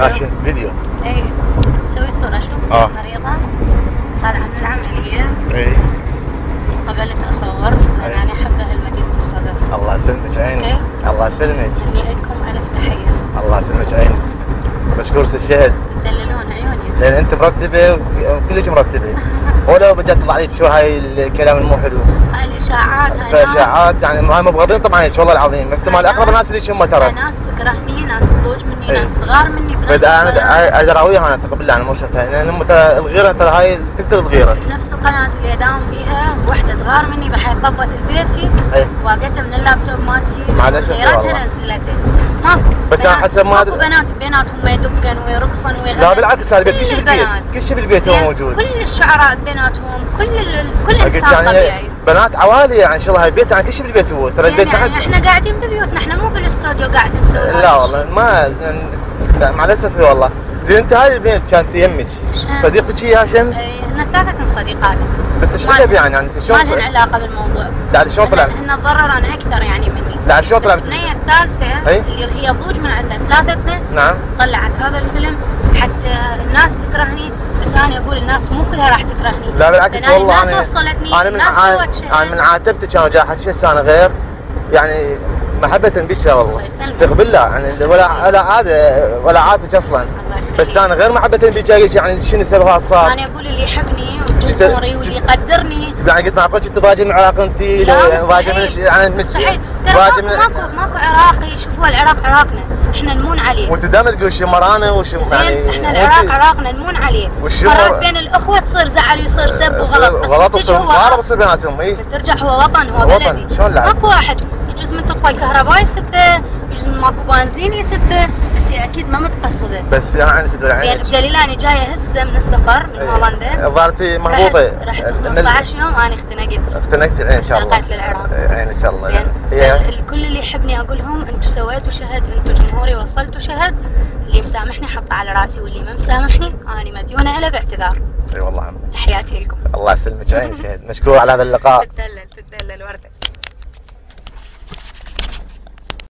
شفت فيديو. اي مسوي صورة شوف مريضة طالعة من العملية. اي بس قبلت اصور لاني احبها لمدينة الصدر. الله يسلمك عيني. الله يسلمك. مني لكم الف تحية. الله يسلمك عيني. مشكور سي شهد. تدللون عيوني. لان انت مرتبة وكلش مرتبة. ولو بجت تطلع عليك شو هاي الكلام المو حلو. الاشاعات هاي فاشاعات يعني هاي مبغضين طبعا هيك والله العظيم. احتمال اقرب الناس اللي هم ترى. ناس تكرهني، ناس تضوج مني، ناس تغار مني. بس انا اقدر اراويها انا تقبل انا مو شفتها لان الغيره ترى هاي تقتل الغيره. نفس القناه اللي اداوم بيها وحده تغار مني بحي طبت البيتي واقيتها من اللابتوب مالتي مع الاسف غيرتها نزلته. ماكو بس انا حسب ما ماكو بنات بيناتهم يدقن ويرقصن ويغنن. لا بالعكس هذا البيت كل شيء بالبيت هو موجود. كل الشعراء بيناتهم كل انسان طبيعي. بنات عوالي يعني ان شاء الله هاي البيت يعني كل شيء بالبيت هو ترى البيت يعني احنا قاعدين ببيوتنا احنا مو بالاستوديو قاعد نسوي. لا والله ما مع الاسف والله. زين انت هاي البنت كانت يمك صديقتك يا شمس؟ اي احنا ثلاثة صديقات. بس ايش حسب يعني انت شلون ما لنا علاقة بالموضوع. لا شلون طلعت؟ احنا تضررنا اكثر يعني مني. لا شلون طلعت؟ البنية الثالثة اللي هي ضوج من عندنا ثلاثتنا. نعم. طلعت هذا الفيلم حتى الناس تكرهني بس انا اقول الناس مو كلها راح تكرهني. لا بالعكس والله الناس وصلتني. انا من عاتبتك انا جاي احكي هسه انا غير يعني محبة بك والله. الله يسلمك. تقبل يعني ولا عاتبك اصلا. بس انا غير محبة بك يعني شنو سببها صار؟ انا اقول اللي يحبني وجمهوري واللي يقدرني. يعني قلت معقول كنت ضاجي من العراق انت؟ ضاجي من يعني مستحيل. ترى ماكو عراقي. شوفوا العراق عراقنا احنا نمون عليه. وانت دائما تقول شمرانه وشم يعني احنا العراق عراقنا نمون عليه. مرات بين الاخوه تصير زعل ويصير سب وغلط بس غلط وصير بيناتهم. اي ترجع هو وطن هو بلدي. شلون لا؟ ماكو واحد يجوز من تطفى الكهرباء يسبه، يجوز من ماكو بنزين يسبه، بس هي اكيد ما متقصده. بس يعني زين بدليل اني جايه هسه من السفر من هولندا. ظهرتي مهبوطه. رحت 15 يوم انا اختنقت ان شاء الله. انتقلت للعراق. ان شاء الله. زين الكل اللي يحبني اقول لهم انتم سويتوا شهد، انتم جمهوري وصلتوا شهد. اللي مسامحني حطه على راسي واللي ما مسامحني انا مديونه له باعتذار. اي والله عم. تحياتي لكم. الله يسلمك عين شهد. مشكور على هذا اللقاء. تدلل ورده.